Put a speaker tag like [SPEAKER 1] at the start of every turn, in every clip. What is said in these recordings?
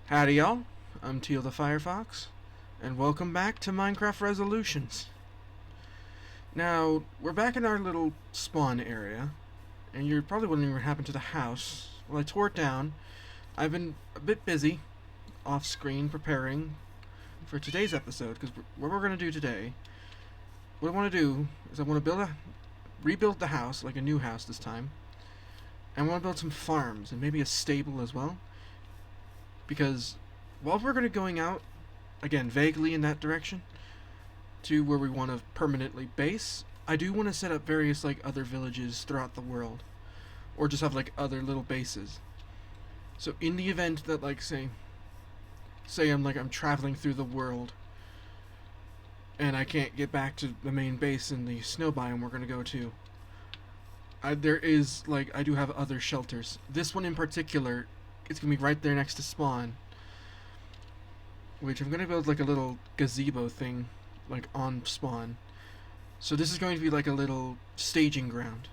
[SPEAKER 1] Howdy y'all, I'm Teal the Firefox, and welcome back to Minceraft Resolutions. Now, we're back in our little spawn area, and you're probably wondering what happened to the house. Well, I tore it down. I've been a bit busy, off-screen, preparing for today's episode, because what we're going to do today, what I want to do is I want to rebuild the house, like a new house this time, and I want to build some farms, and maybe a stable as well. Because while we're going to going out, again, vaguely in that direction, to where we want to permanently base, I do want to set up various, like, other villages throughout the world. Or just have, like, other little bases. So in the event that, like, say I'm traveling through the world, and I can't get back to the main base in the snow biome we're going to go to, I do have other shelters. This one in particular, it's going to be right there next to spawn, which I'm going to build like a little gazebo thing, like on spawn. So this is going to be like a little staging ground.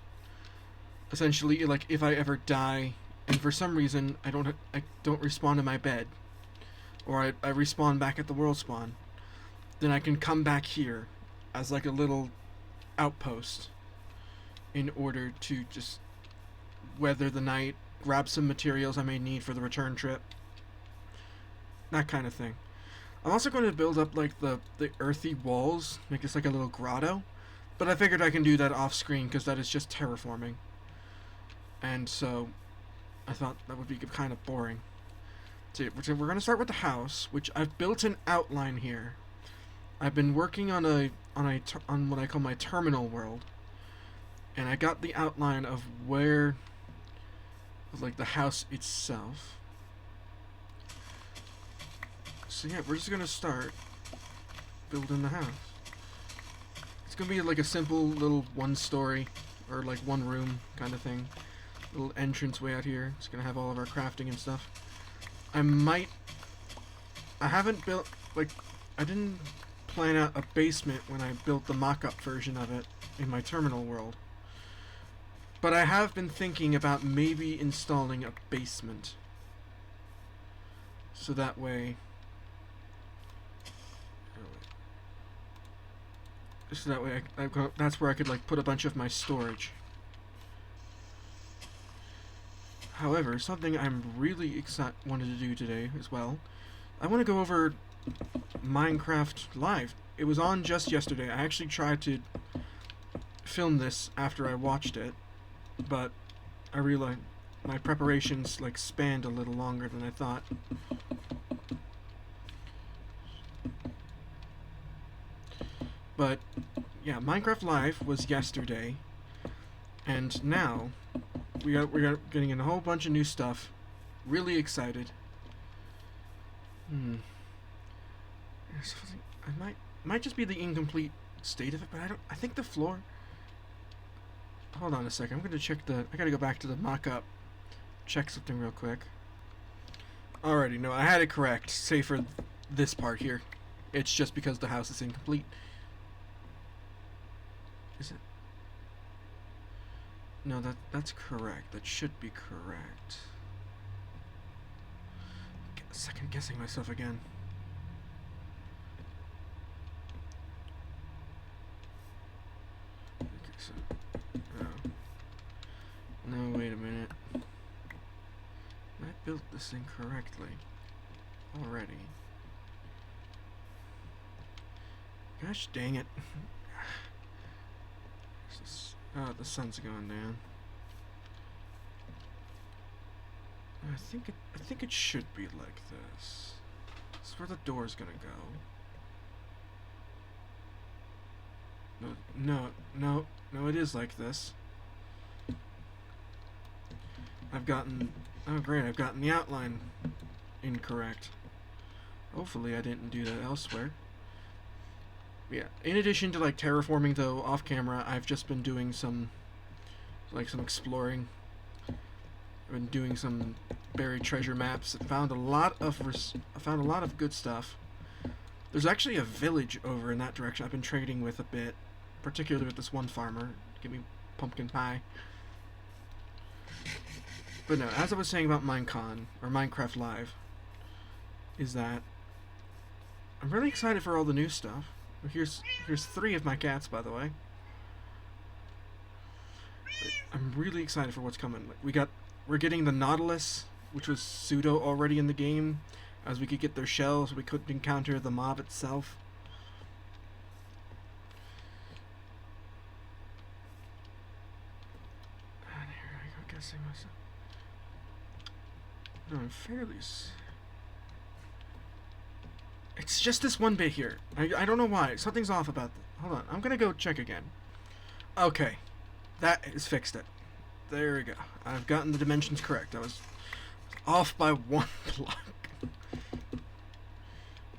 [SPEAKER 1] Essentially, like if I ever die and for some reason I don't respawn to my bed, or I respawn back at the world spawn, then I can come back here as like a little outpost in order to just weather the night, grab some materials I may need for the return trip, that kind of thing. I'm also going to build up like the earthy walls, make this like a little grotto, but I figured I can do that off screen because that is just terraforming, and so I thought that would be kind of boring. So we're going to start with the house, which I've built an outline here. I've been working on what I call my terminal world, and I got the outline of where, like, the house itself. So yeah, we're just gonna start building the house. It's gonna be like a simple little one-story or like one-room kind of thing. Little entrance way out here. It's gonna have all of our crafting and stuff. I didn't plan out a basement when I built the mock-up version of it in my terminal world. But I have been thinking about maybe installing a basement. So that way... that's where I could like put a bunch of my storage. However, something I'm really wanted to do today as well, I want to go over Minceraft Live. It was on just yesterday. I actually tried to film this after I watched it, but I realized my preparations like spanned a little longer than I thought. But yeah, Minceraft Live was yesterday, and now we're getting in a whole bunch of new stuff. Really excited. Might just be the incomplete state of it, but I think the floor. Hold on a second. I'm gonna check I gotta go back to the mock-up. Check something real quick. Alrighty, no, I had it correct. Save for this part here. It's just because the house is incomplete. Is it? No, that's correct. That should be correct. Second guessing myself again. Okay, so no, wait a minute. I built this incorrectly already. Gosh dang it. Oh, the sun's going down. I think it should be like this. This is where the door's gonna go. No, it is like this. I've gotten the outline incorrect. Hopefully I didn't do that elsewhere. Yeah, in addition to like terraforming though off camera, I've just been doing some exploring. I've been doing some buried treasure maps. I found a lot of good stuff. There's actually a village over in that direction I've been trading with a bit, particularly with this one farmer. Give me pumpkin pie. But no, as I was saying about Minecraft Live, is that I'm really excited for all the new stuff. Here's 3 of my cats, by the way. I'm really excited for what's coming. We're getting the Nautilus, which was pseudo already in the game, as we could get their shells. We couldn't encounter the mob itself. And here I go guessing myself. No, I'm fairly. It's just this one bit here. I don't know why. Something's off about that. Hold on. I'm gonna go check again. Okay. That has fixed it. There we go. I've gotten the dimensions correct. I was off by 1 block.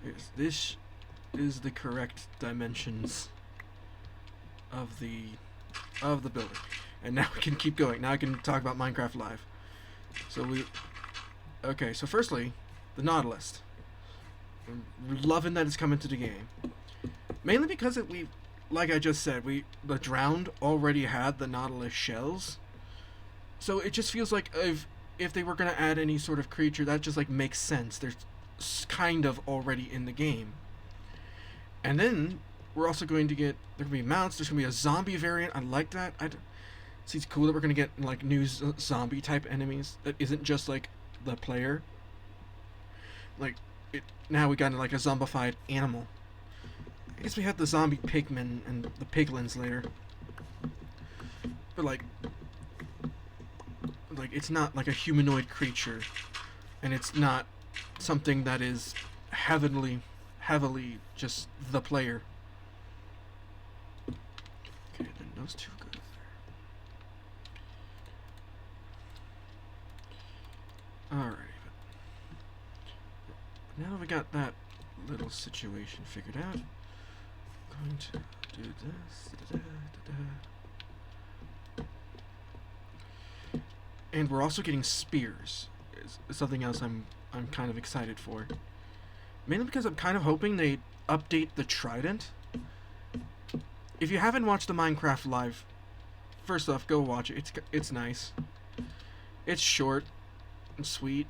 [SPEAKER 1] Yes, this is the correct dimensions of the building. And now we can keep going. Now I can talk about Minecraft Live. Okay, so firstly, the Nautilus. I'm loving that it's coming to the game. Mainly because like I just said, the Drowned already had the Nautilus shells. So it just feels like if they were going to add any sort of creature, that just like makes sense. They're kind of already in the game. And then we're also going to get, there going to be mounts, there's going to be a zombie variant. I like that. It's cool that we're going to get like new zombie type enemies that isn't just like the player. Like now we got like a zombified animal. I guess we had the zombie pigmen and the piglins later. But like it's not like a humanoid creature, and it's not something that is heavily just the player. Okay, then those 2 go there. Alrighty. Now that we got that little situation figured out, I'm going to do this. And we're also getting spears. Is something else I'm kind of excited for. Mainly because I'm kind of hoping they update the trident. If you haven't watched the Minecraft Live, first off, go watch it. It's nice. It's short and sweet.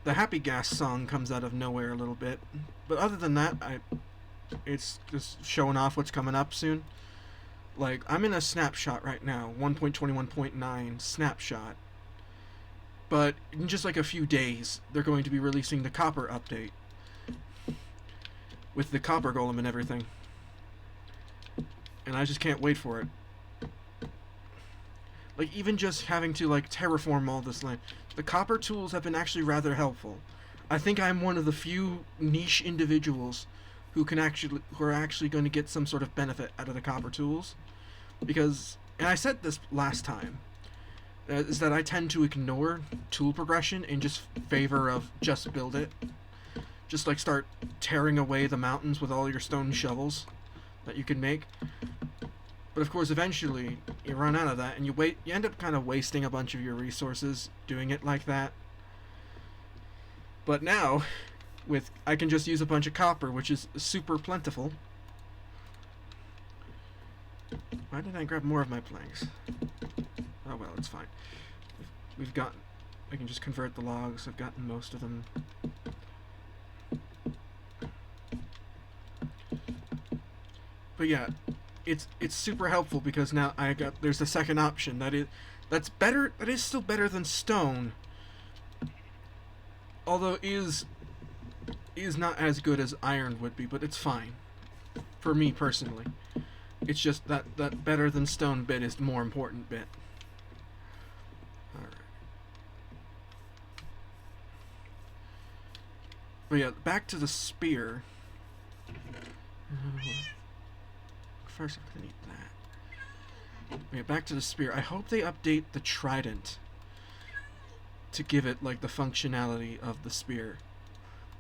[SPEAKER 1] The Happy Gas song comes out of nowhere a little bit, but other than that, it's just showing off what's coming up soon. Like, I'm in a snapshot right now, 1.21.9 snapshot, but in just like a few days, they're going to be releasing the Copper update with the Copper Golem and everything, and I just can't wait for it. Like, even just having to, like, terraform all this land. The copper tools have been actually rather helpful. I think I'm one of the few niche individuals who are actually going to get some sort of benefit out of the copper tools. Because, and I said this last time, is that I tend to ignore tool progression in just favor of just build it. Just, like, start tearing away the mountains with all your stone shovels that you can make. But of course, eventually, you run out of that, and you end up kind of wasting a bunch of your resources doing it like that. But now, I can just use a bunch of copper, which is super plentiful. Why did I grab more of my planks? Oh well, it's fine. I can just convert the logs. I've gotten most of them. But yeah. It's super helpful because now there's a second option that's better. That is still better than stone, although is not as good as iron would be. But it's fine for me personally. It's just that better than stone bit is the more important bit. All right. But yeah, back to the spear. First, I'm gonna need that. Okay, back to the spear. I hope they update the trident to give it like the functionality of the spear,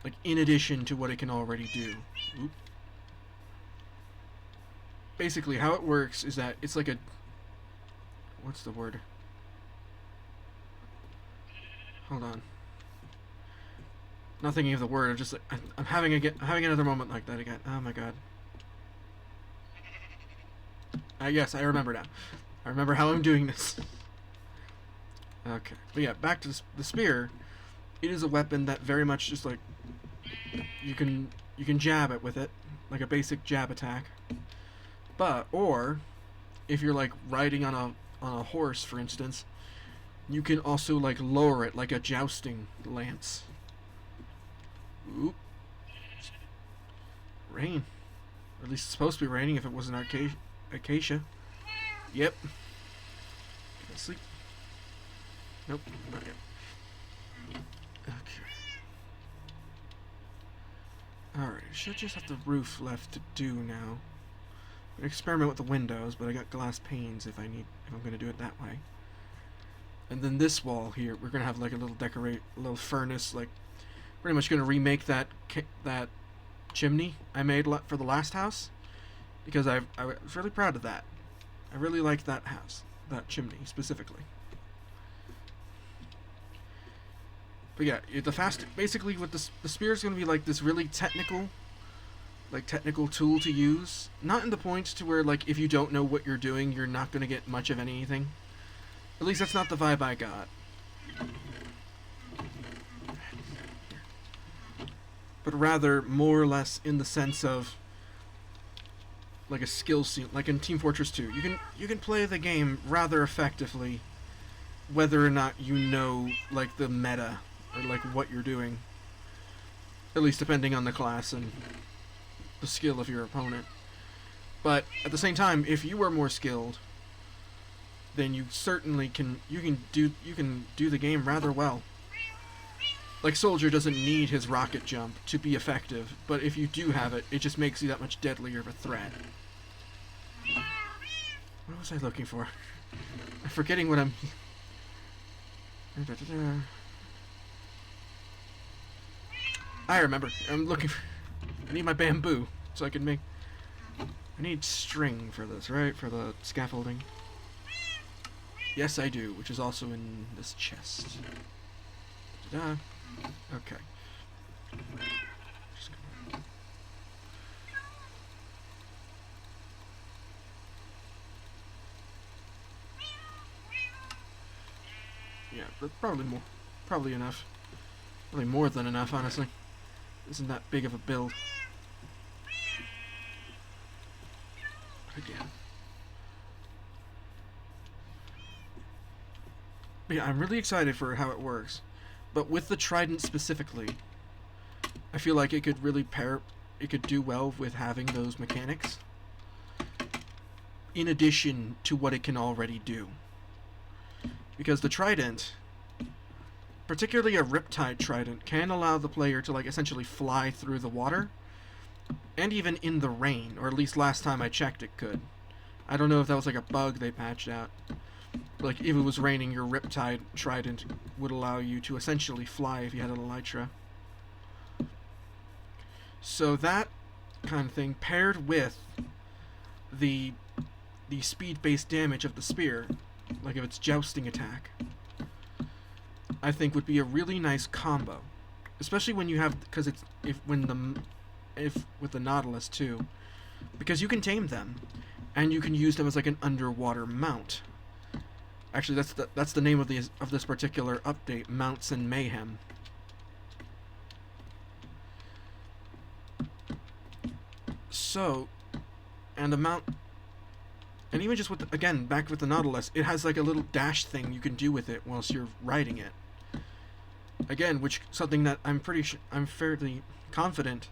[SPEAKER 1] like in addition to what it can already do. Oop. Basically, how it works is that it's like a what's the word? Hold on. Not thinking of the word. I'm just like I'm having another moment like that again. Oh my god. Yes, I remember now. I remember how I'm doing this. Okay. But yeah, back to the spear. it is a weapon that very much just like you can jab it with it, like a basic jab attack. But or if you're like riding on a horse, for instance, you can also like lower it like a jousting lance. Oop. Rain. Or at least it's supposed to be raining if it was an acacia. Yep. Can I sleep? Nope, not yet. Okay. Alright, should just have the roof left to do now. I'm gonna experiment with the windows, but I got glass panes if I'm gonna do it that way. And then this wall here, we're gonna have like a little furnace, like pretty much gonna remake that chimney I made for the last house, because I was really proud of that. I really liked that house, that chimney specifically. But yeah, basically with the spear is going to be like this really technical tool to use. Not in the point to where like if you don't know what you're doing, you're not going to get much of anything. At least that's not the vibe I got. But rather more or less in the sense of like a skill ceiling, like in Team Fortress 2. You can play the game rather effectively whether or not you know like the meta or like what you're doing. At least depending on the class and the skill of your opponent. But at the same time, if you are more skilled, then you certainly can do the game rather well. Like Soldier doesn't need his rocket jump to be effective, but if you do have it, it just makes you that much deadlier of a threat. What was I looking for? I'm forgetting what I'm... I remember. I'm looking for... I need my bamboo, so I can make... I need string for this, right? For the scaffolding. Yes, I do, which is also in this chest. Ta-da. Okay. Yeah, but probably enough. Probably more than enough, honestly. Isn't that big of a build. Again. But yeah, I'm really excited for how it works. But with the trident specifically, I feel like it could really it could do well with having those mechanics in addition to what it can already do. Because the trident, particularly a riptide trident, can allow the player to like essentially fly through the water and even in the rain, or at least last time I checked it could. I don't know if that was like a bug they patched out. Like, if it was raining, your Riptide Trident would allow you to essentially fly if you had an Elytra. So that kind of thing, paired with the speed-based damage of the spear, like if it's jousting attack, I think would be a really nice combo. Especially when you have, because it's, if with the Nautilus too. Because you can tame them, and you can use them as like an underwater mount. Actually, that's the name of this particular update, Mounts and Mayhem. So, and the mount, and even just with again back with the Nautilus, it has like a little dash thing you can do with it whilst you're riding it. Again, which something that I'm fairly confident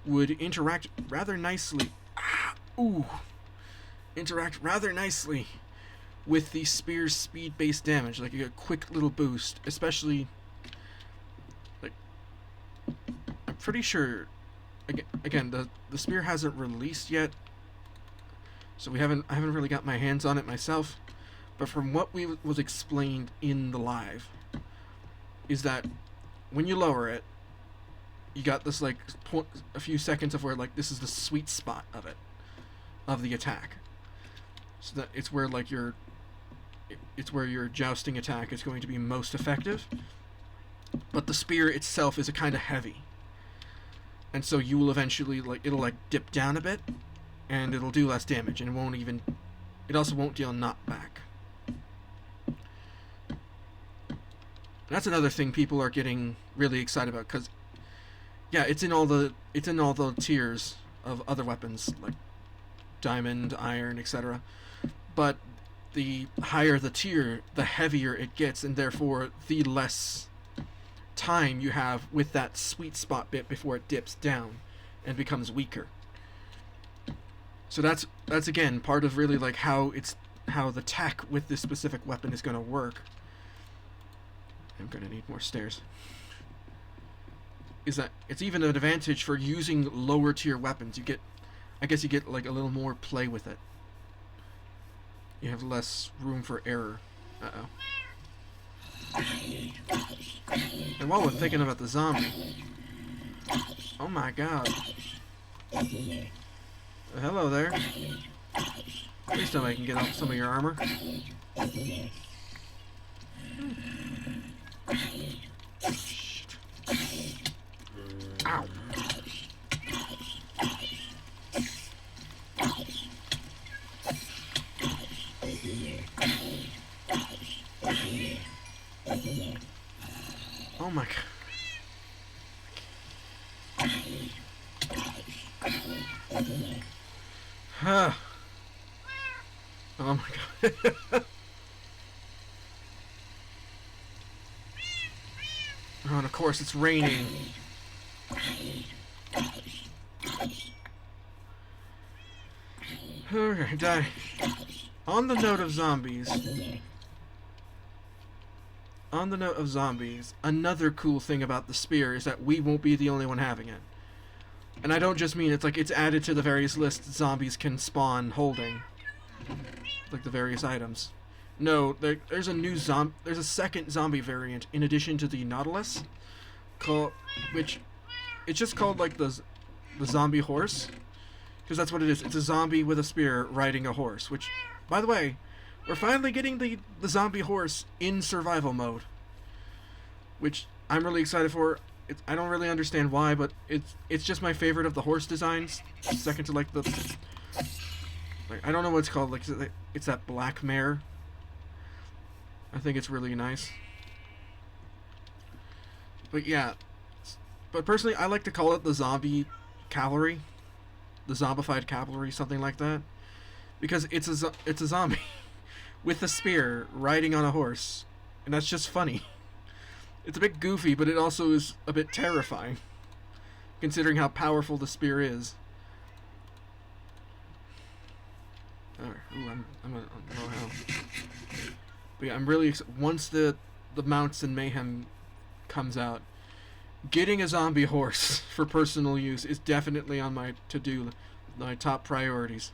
[SPEAKER 1] would interact rather nicely. Interact rather nicely with the spear's speed-based damage, like a quick little boost, especially, like, I'm pretty sure, again, the spear hasn't released yet, so I haven't really got my hands on it myself, but from what was explained in the live, is that when you lower it, you got this, like, a few seconds of where, like, this is the sweet spot of the attack. So that it's where, like, your jousting attack is going to be most effective, but the spear itself is a kind of heavy, and so you will eventually, like, it'll like dip down a bit, and it'll do less damage, and it also won't deal knockback. That's another thing people are getting really excited about, because yeah, it's in all the tiers of other weapons like diamond, iron, etc. But the higher the tier, the heavier it gets, and therefore the less time you have with that sweet spot bit before it dips down and becomes weaker. So that's again part of really like how the tech with this specific weapon is going to work. I'm going to need more stairs. Is that it's even an advantage for using lower tier weapons. I guess you get like a little more play with it. You have less room for error. Uh-oh. And while we're thinking about the zombie, oh my god. Hello there. Please tell me I can get out some of your armor. Shit. Ow. Oh my god. Huh. Oh my god. Oh, and of course it's raining. Okay, die. On the note of zombies, another cool thing about the spear is that we won't be the only one having it. And I don't just mean it's like it's added to the various lists zombies can spawn holding, like the various items. No, there's a second zombie variant in addition to the Nautilus, which it's just called like the zombie horse, because that's what it is. It's a zombie with a spear riding a horse. Which, by the way, we're finally getting the zombie horse in survival mode, which I'm really excited for. I don't really understand why, but it's just my favorite of the horse designs. Second to like the I don't know what it's called. Like it's that black mare. I think it's really nice. But yeah, but personally, I like to call it the zombie cavalry, the zombified cavalry, something like that, because it's a zombie with a spear riding on a horse, and that's just funny. It's a bit goofy, but it also is a bit terrifying, considering how powerful the spear is. Ooh, I'm on low health. But yeah, I'm really once the Mounts and Mayhem comes out, getting a zombie horse for personal use is definitely on my my top priorities.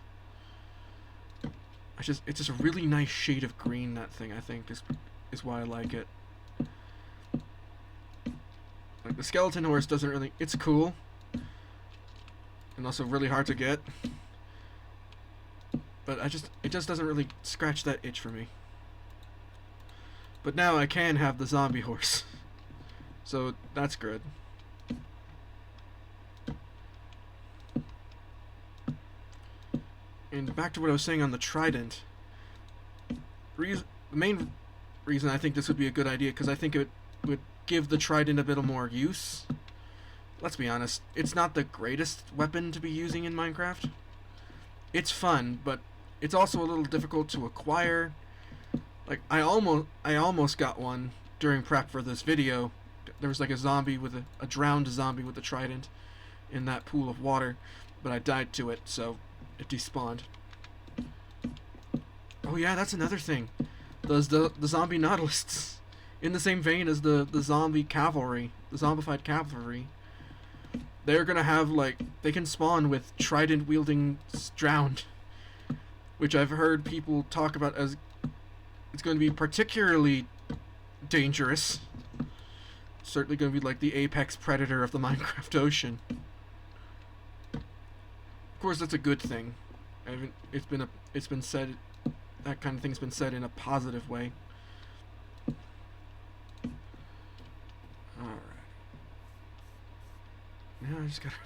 [SPEAKER 1] It's just a really nice shade of green. That thing, I think, is why I like it. Like the skeleton horse doesn't really. It's cool, and also really hard to get. But it just doesn't really scratch that itch for me. But now I can have the zombie horse, so that's good. And back to what I was saying on the trident. The main reason I think this would be a good idea, because I think it would give the trident a bit more use. Let's be honest, it's not the greatest weapon to be using in Minecraft. It's fun, but it's also a little difficult to acquire. Like I almost got one during prep for this video. There was like a zombie with a drowned zombie with a trident in that pool of water, but I died to it, so it despawned. Oh yeah, that's another thing. The zombie nautilusts, in the same vein as the zombie cavalry, the zombified cavalry, they're gonna have like they can spawn with trident wielding drowned, which I've heard people talk about as it's going to be particularly dangerous. Certainly going to be like the apex predator of the Minecraft ocean. Of course, that's a good thing. It's been said that kind of thing's been said in a positive way. Alright. Now I just gotta.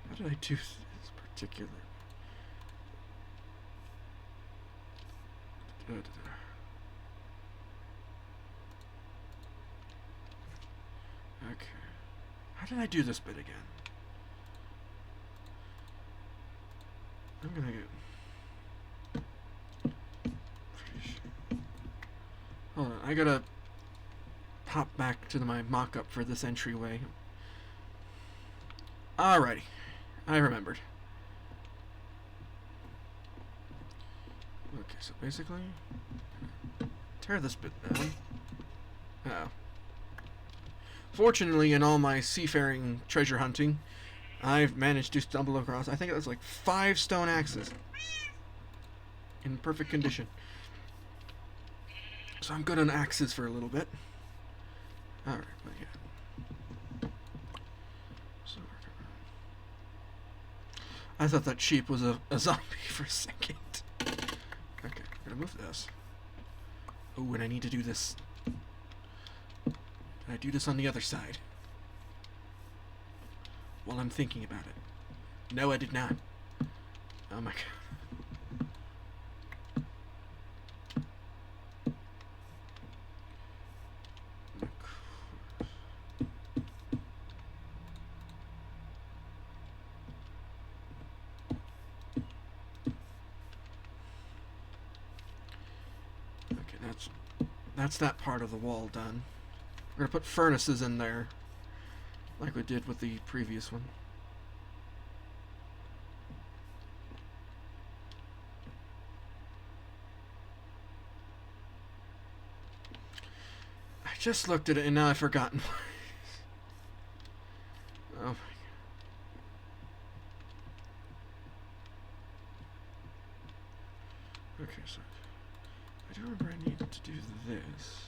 [SPEAKER 1] How did I do this particular? Okay. How did I do this bit again? I'm gonna get... Hold on, I gotta hop back to my mock-up for this entryway. Alrighty, I remembered. Okay, so basically, tear this bit down. Oh. Fortunately, in all my seafaring treasure hunting, I've managed to stumble across, I think it was like 5 stone axes in perfect condition. So I'm good on axes for a little bit. Alright, but yeah. So I thought that sheep was a zombie for a second. Okay, I'm gonna move this. Oh, and I need to do this. Can I do this on the other side? While I'm thinking about it. No, I did not. Oh my god. That's that part of the wall done. We're gonna put furnaces in there, like we did with the previous one. I just looked at it and now I've forgotten. Oh my god. Okay, so I do remember I needed to do this.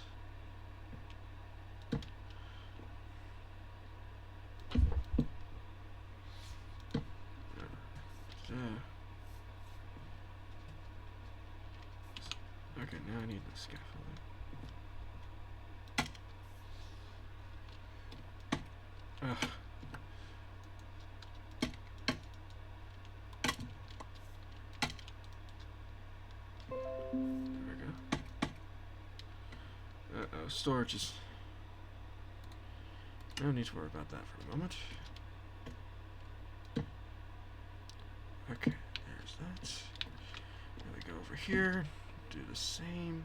[SPEAKER 1] Okay, now I need the scaffolding. Ugh. There we go. Uh-oh, storage is... No need to worry about that for the moment. Okay, there's that. Now we go over here, do the same.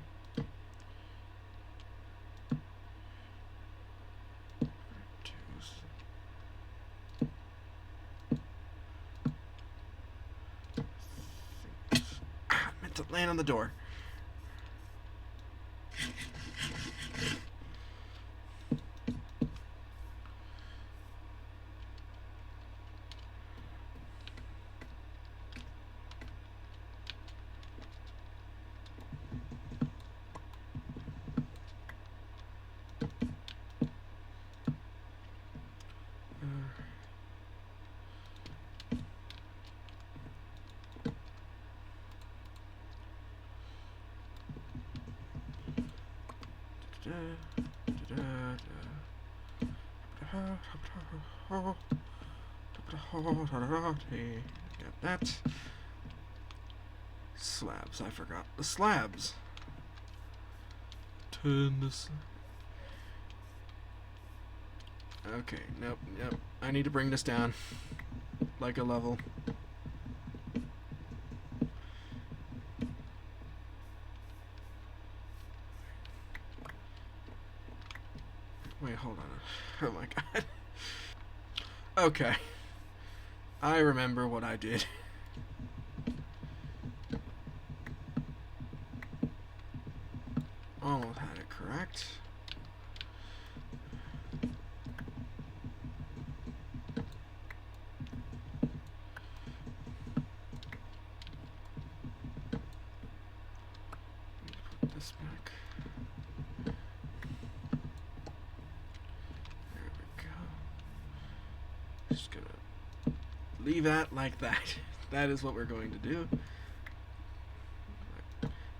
[SPEAKER 1] I meant to land on the door. Got that. Slabs, I forgot. The slabs. Turn this. Okay, nope. I need to bring this down. Like a level. Wait, hold on. Oh my god. Okay. I remember what I did. Almost had it correct. Put this back. There we go. Just gonna leave that like that. That is what we're going to do.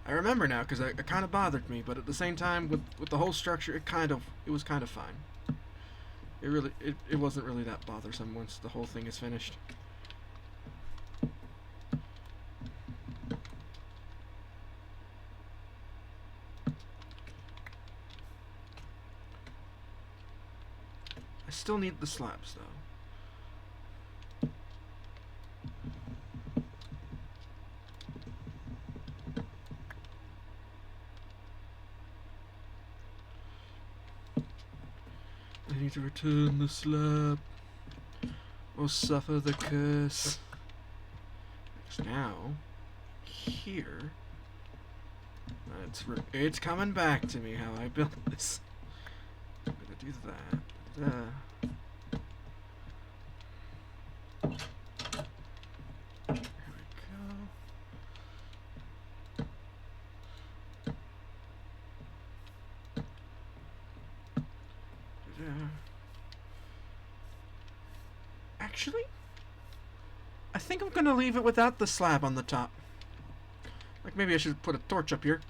[SPEAKER 1] I remember now because it kind of bothered me, but at the same time, with the whole structure, it was kind of fine. It wasn't really that bothersome once the whole thing is finished. still need the slabs, though. I need to return the slab or suffer the curse. Because now, here, it's coming back to me how I built this. I'm gonna do that. There we go. Actually, I think I'm gonna leave it without the slab on the top. Like maybe I should put a torch up here.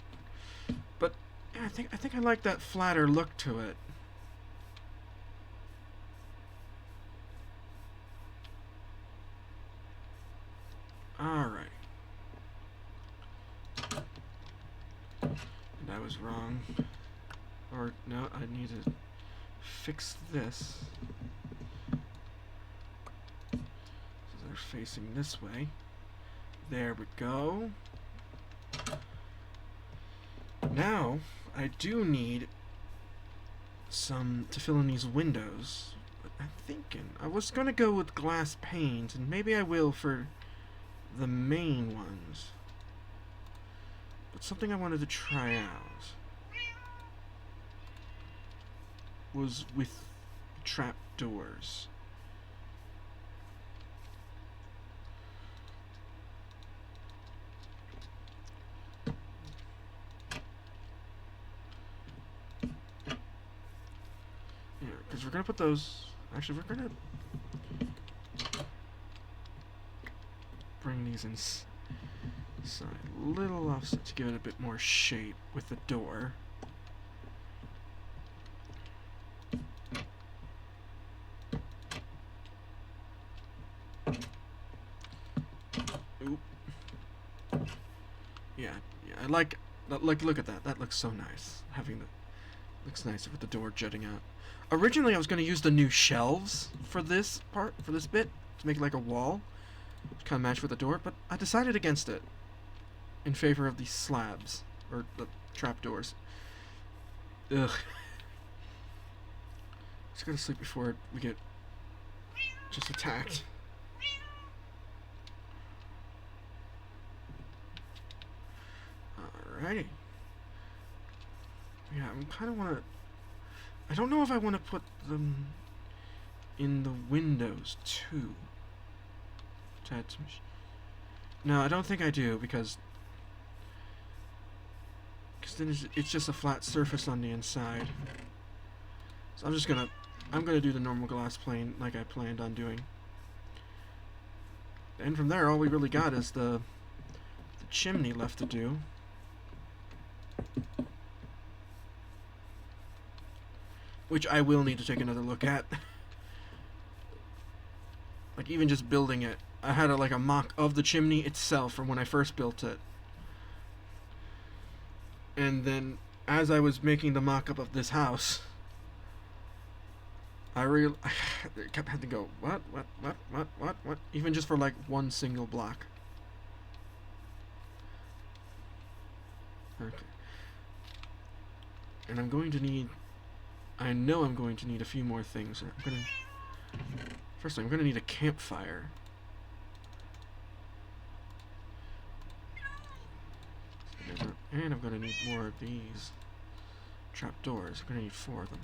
[SPEAKER 1] But yeah, I think I like that flatter look to it. Alright. And I was wrong. Or no, I need to fix this. So they're facing this way. There we go. Now, I do need some to fill in these windows. But I'm thinking, I was gonna go with glass panes, and maybe I will for the main ones. But something I wanted to try out was with trap doors. Yeah, because we're gonna put those. Actually, we're gonna bring these inside a little offset to give it a bit more shape with the door. Oop. Yeah, I like look at that. That looks so nice. Having the looks nice with the door jutting out. Originally, I was going to use the new shelves for this bit, to make it like a wall, to kind of match with the door, but I decided against it in favor of these slabs, or the trapdoors. Ugh. Just gotta sleep before we get just attacked. Alrighty. Yeah, I kind of want to... I don't know if I want to put them in the windows, too. No, I don't think I do, because then it's just a flat surface on the inside. So I'm gonna do the normal glass plane like I planned on doing. And from there, all we really got is the chimney left to do. Which I will need to take another look at. Like, even just building it. I had like a mock of the chimney itself from when I first built it. And then, as I was making the mock-up of this house, I kept having to go, what? Even just for like one single block. Okay. And I'm going to need... I know I'm going to need a few more things. First, I'm going to need a campfire. And I'm going to need more of these trapdoors. I'm going to need 4 of them.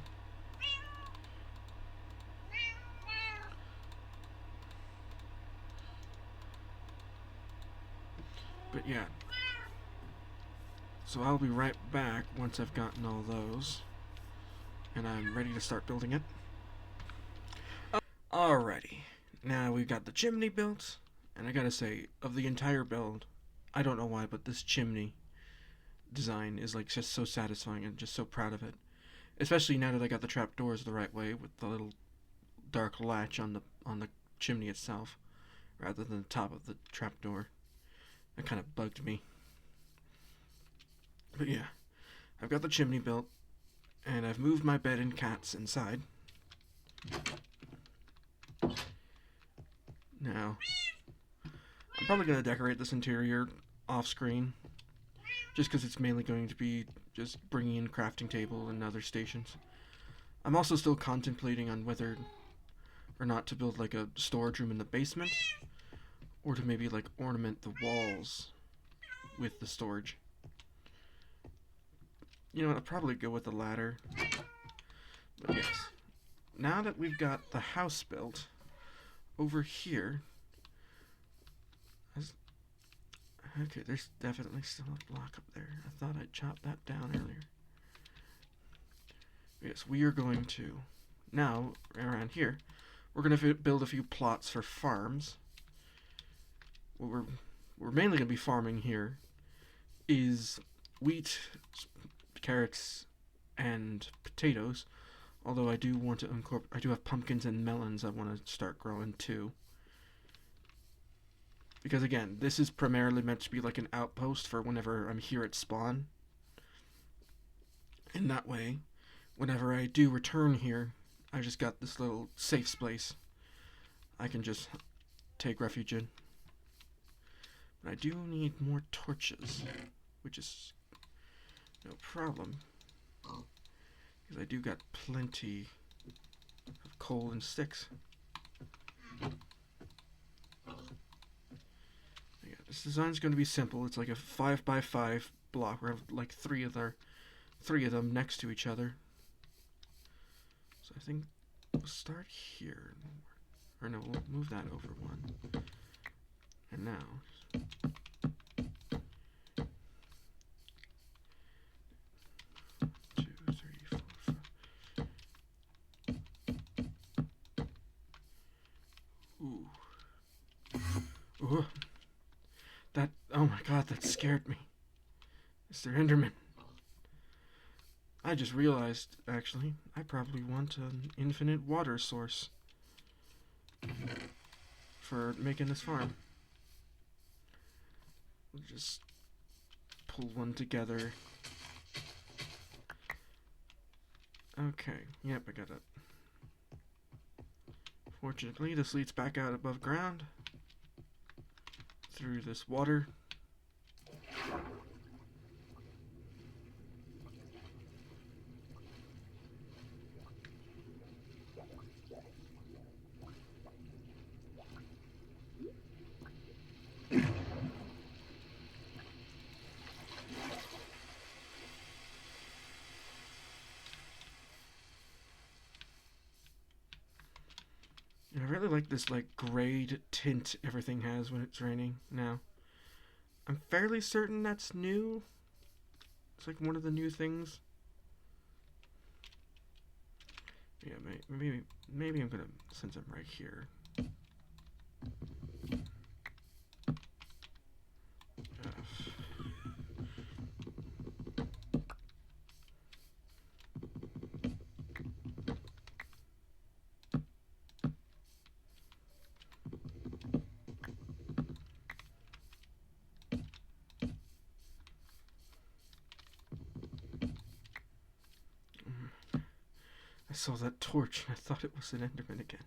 [SPEAKER 1] But yeah. So I'll be right back once I've gotten all those. And I'm ready to start building it. Alrighty. Now we've got the chimney built. And I gotta say, of the entire build, I don't know why, but this chimney design is like just so satisfying and just so proud of it. Especially now that I got the trapdoors the right way with the little dark latch on the chimney itself rather than the top of the trapdoor. That kind of bugged me. But yeah, I've got the chimney built and I've moved my bed and cats inside. Now, I'm probably going to decorate this interior off-screen, just because it's mainly going to be just bringing in crafting table and other stations. I'm also still contemplating on whether or not to build like a storage room in the basement, or to maybe like ornament the walls with the storage. You know what, I'll probably go with the latter. But yes, now that we've got the house built, over here, okay, there's definitely still a block up there. I thought I chopped that down earlier. Yes, we are going to, now, around here, we're going to build a few plots for farms. What we're mainly going to be farming here is wheat, carrots, and potatoes. Although I do want to I do have pumpkins and melons I want to start growing too. Because again, this is primarily meant to be like an outpost for whenever I'm here at spawn. And that way, whenever I do return here, I just got this little safe space I can just take refuge in. But I do need more torches, which is no problem. Because I do got plenty of coal and sticks. Yeah, this design's going to be simple. It's like a 5x5 block. We have like three of them next to each other. So I think we'll start here. Or no, we'll move that over one. And now, ooh. That, oh my god, that scared me. Mr. Enderman. I just realized, actually, I probably want an infinite water source for making this farm. We'll just pull one together. Okay, yep, I got it. Fortunately, this leads back out above ground through this water. And I really like this like grayed tint everything has when it's raining now. I'm fairly certain that's new. It's like one of the new things. Yeah, maybe I'm gonna, since I'm right here. I saw that torch and I thought it was an Enderman again.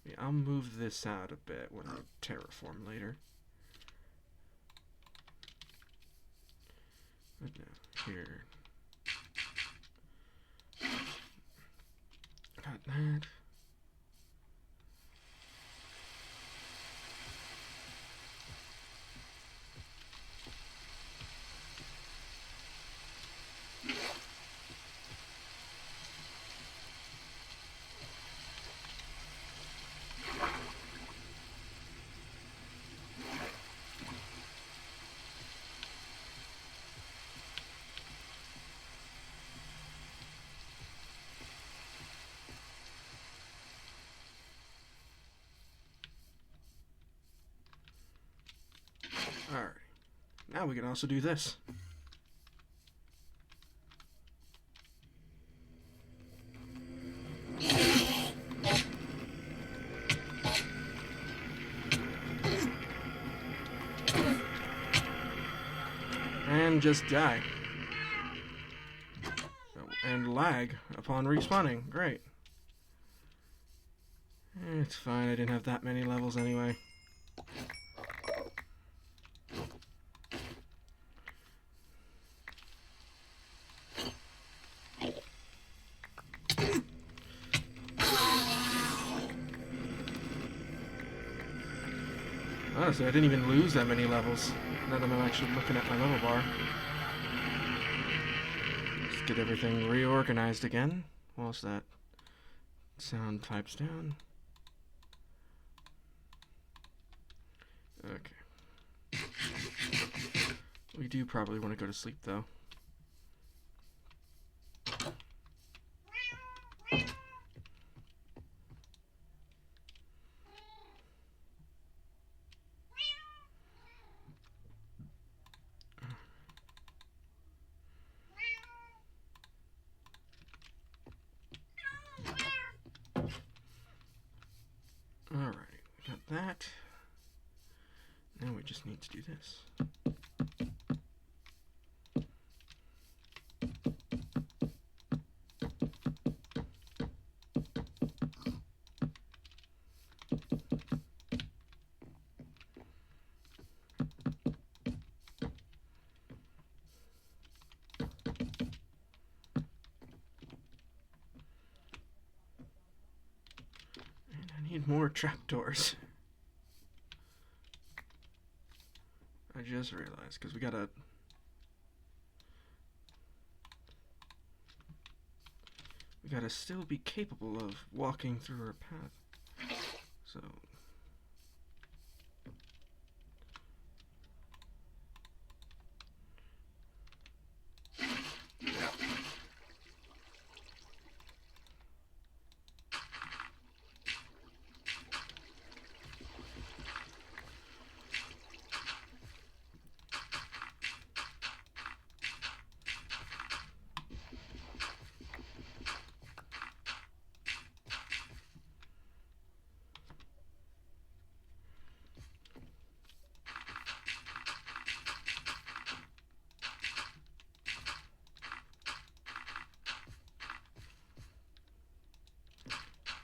[SPEAKER 1] Yeah, I'll move this out a bit when I terraform later. But now, here. Got that. Alright. Now we can also do this. And just die. And lag upon respawning. Great. It's fine, I didn't have that many levels anyway. Honestly, I didn't even lose that many levels. Now that I'm actually looking at my level bar. Just get everything reorganized again. Whilst that sound types down. Okay. We do probably want to go to sleep, though. Alright, we got that. Now we just need to do this. And I need more trapdoors. I just realized, because we gotta still be capable of walking through our path. So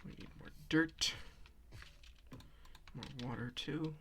[SPEAKER 1] we need more dirt, more water too.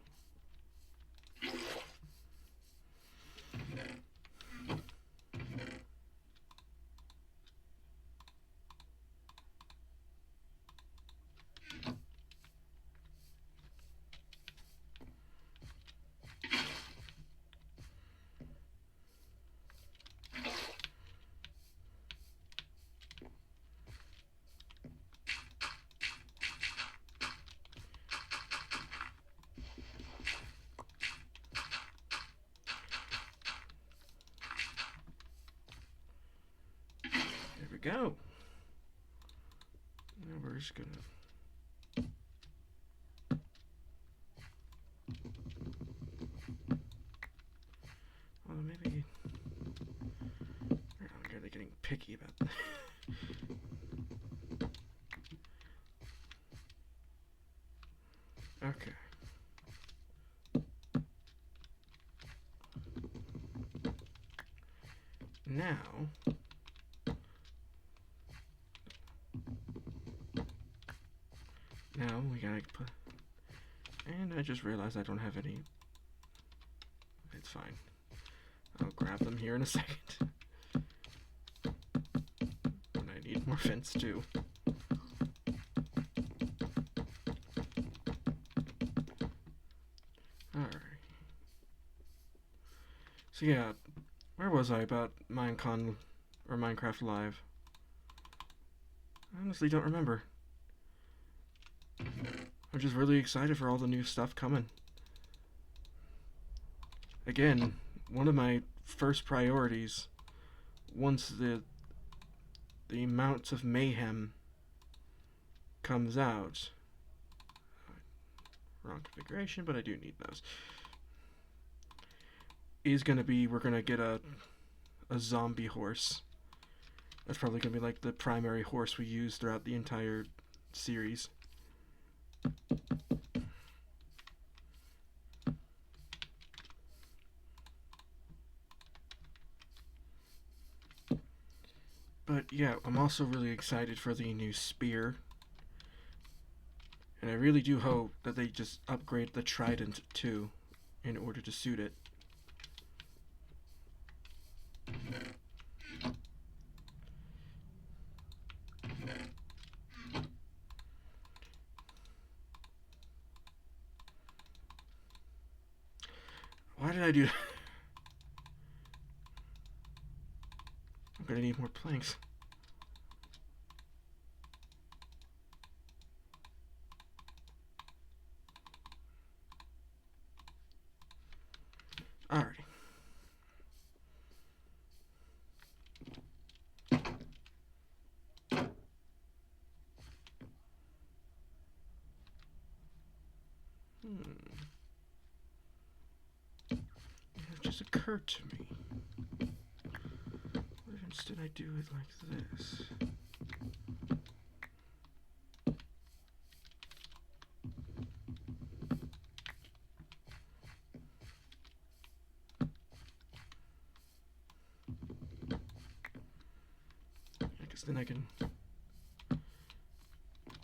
[SPEAKER 1] There we go. Now we're just gonna maybe I'm really getting picky about that. Okay. Now we gotta put, and I just realized I don't have any. It's fine. I'll grab them here in a second. And I need more fence too. Alright. So yeah, where was I about Minecon or Minecraft Live? I honestly don't remember. I'm just really excited for all the new stuff coming. Again, one of my first priorities, once the amount of mayhem comes out, wrong configuration, but I do need those, is gonna be, we're gonna get a zombie horse. That's probably gonna be like the primary horse we use throughout the entire series. But yeah, I'm also really excited for the new spear. And I really do hope that they just upgrade the trident too in order to suit it. Why did I do that? I'm gonna need more planks. Alrighty. It just occurred to me. What if instead I do it like this? Because then I can...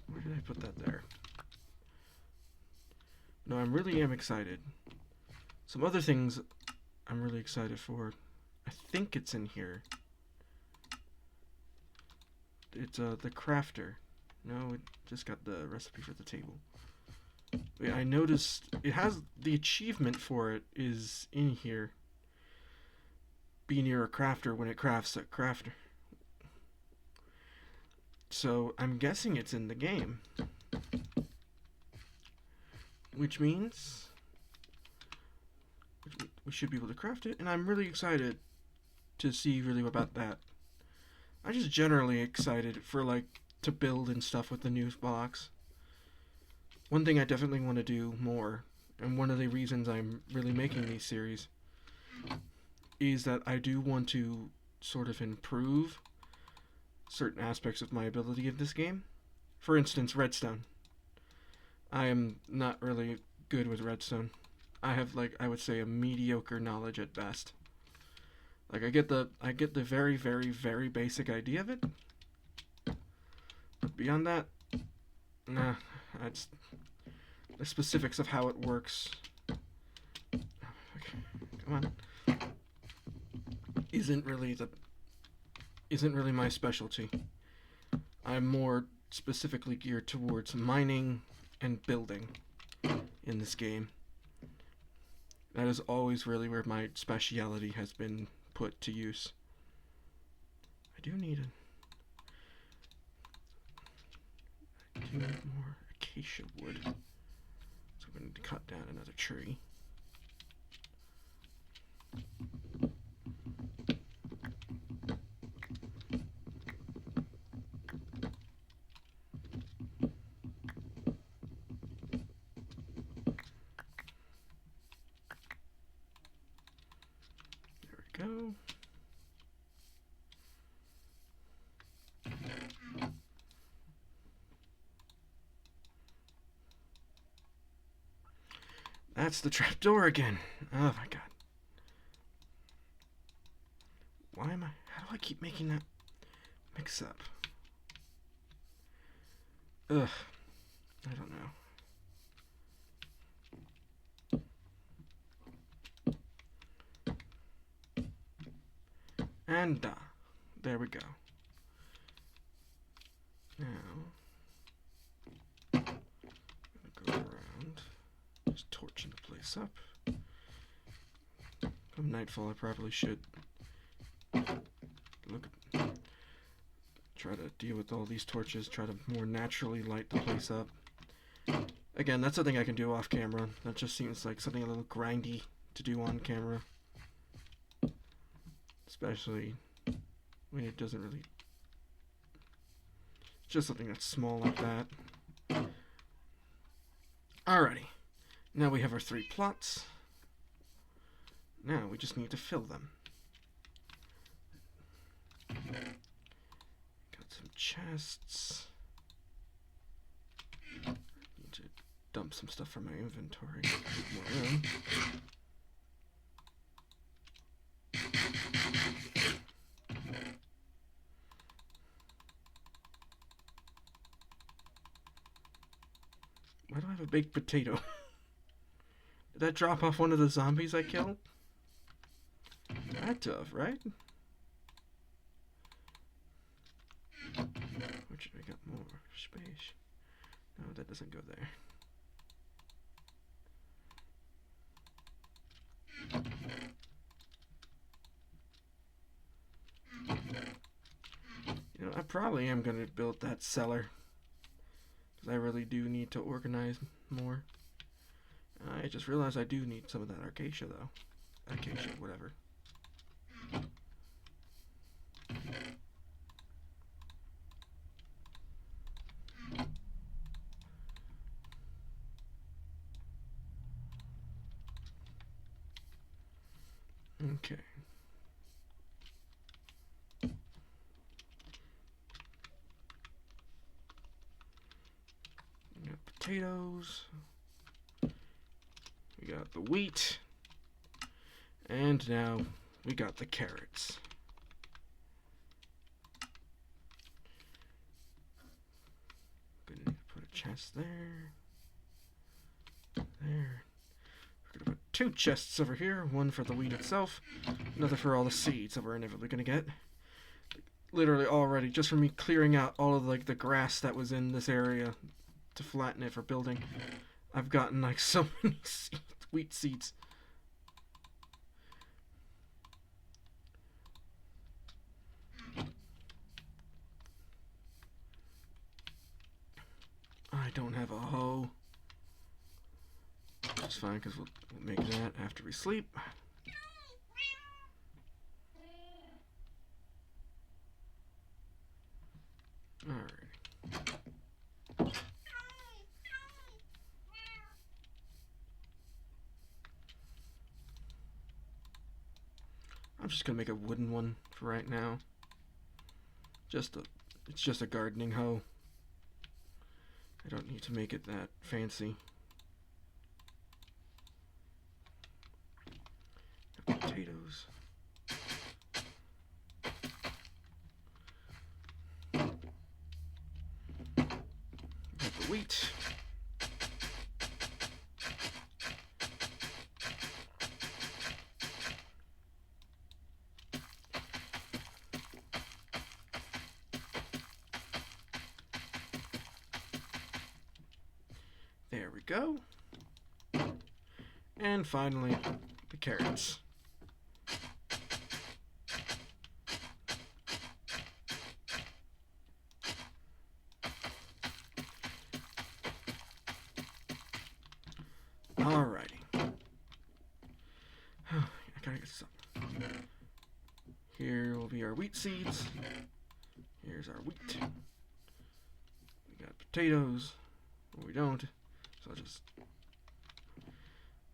[SPEAKER 1] Where did I put that there? No, I really am excited. Some other things I'm really excited for. I think it's in here. It's the crafter. No, it just got the recipe for the table. Wait, I noticed it has the achievement for it is in here. Be near a crafter when it crafts a crafter. So I'm guessing it's in the game. Which means we should be able to craft it, and I'm really excited to see really about that. I'm just generally excited for like to build and stuff with the new box. One thing I definitely want to do more, and one of the reasons I'm really making these series, is that I do want to sort of improve certain aspects of my ability of this game. For instance, redstone. I am not really good with redstone. I have like I would say a mediocre knowledge at best. Like I get the very very very basic idea of it. But beyond that, nah, that's the specifics of how it works. Okay, come on. Isn't really my specialty. I'm more specifically geared towards mining and building in this game. That is always really where my speciality has been put to use. I do need more acacia wood. So I'm going to cut down another tree. Go. That's the trapdoor again. Oh my god. Why am I... How do I keep making that mix up? Ugh. I don't know. And there we go. Now, I'm gonna go around, just torching the place up. Come nightfall, I probably should try to deal with all these torches, try to more naturally light the place up. Again, that's something I can do off camera. That just seems like something a little grindy to do on camera. Especially when it doesn't really... Just something that's small like that. Alrighty. Now we have our 3 plots. Now we just need to fill them. Got some chests. Need to dump some stuff from my inventory. More room. Why do I have a baked potato? Did that drop off one of the zombies I killed? That tough, right? Which I got more space. No, that doesn't go there. You know, I probably am going to build that cellar. Because I really do need to organize more. I just realized I do need some of that acacia, though. Acacia, whatever. Okay. We got potatoes. We got the wheat. And now we got the carrots. Gonna need to put a chest there. There. We're gonna put 2 chests over here. One for the wheat itself. Another for all the seeds that we're inevitably gonna get. Literally already, just from me clearing out all of like the grass that was in this area to flatten it for building, I've gotten like so many wheat seeds. I don't have a hoe. Which is fine because we'll make that after we sleep. Alright. I'm just gonna make a wooden one for right now. It's just a gardening hoe. I don't need to make it that fancy. Potatoes. Got the wheat. There we go. And finally, the carrots. Alrighty. I gotta get some. Here will be our wheat seeds. Here's our wheat. We got potatoes. Or we don't. So just.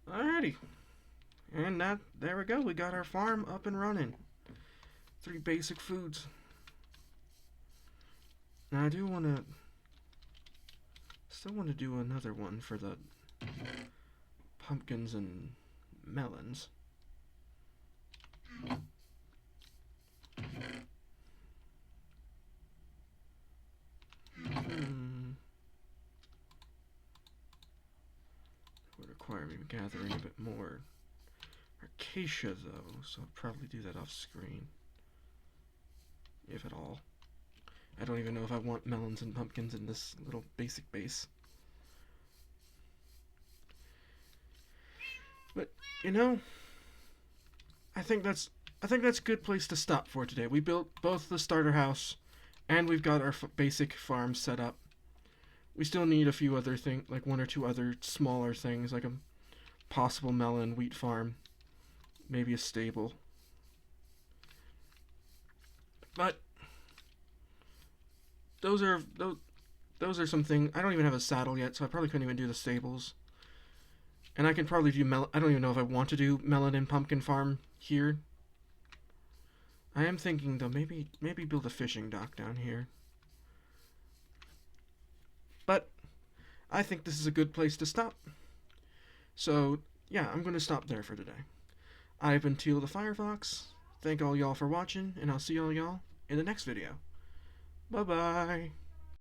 [SPEAKER 1] Alrighty. And there we go. We got our farm up and running. 3 basic foods. Now I do want to. Still want to do another one for the pumpkins and melons. Would require me gathering a bit more acacia though, so I'll probably do that off screen. If at all. I don't even know if I want melons and pumpkins in this little basic base. But, you know, I think that's a good place to stop for today. We built both the starter house and we've got our basic farm set up. We still need a few other things, like 1 or 2 other smaller things, like a possible melon wheat farm, maybe a stable. But those are some things. I don't even have a saddle yet, so I probably couldn't even do the stables. And I can probably do I don't even know if I want to do melon and pumpkin farm here. I am thinking though, maybe build a fishing dock down here. But I think this is a good place to stop. So yeah, I'm going to stop there for today. I've been Teal the Firefox. Thank all y'all for watching, and I'll see all y'all in the next video. Bye bye.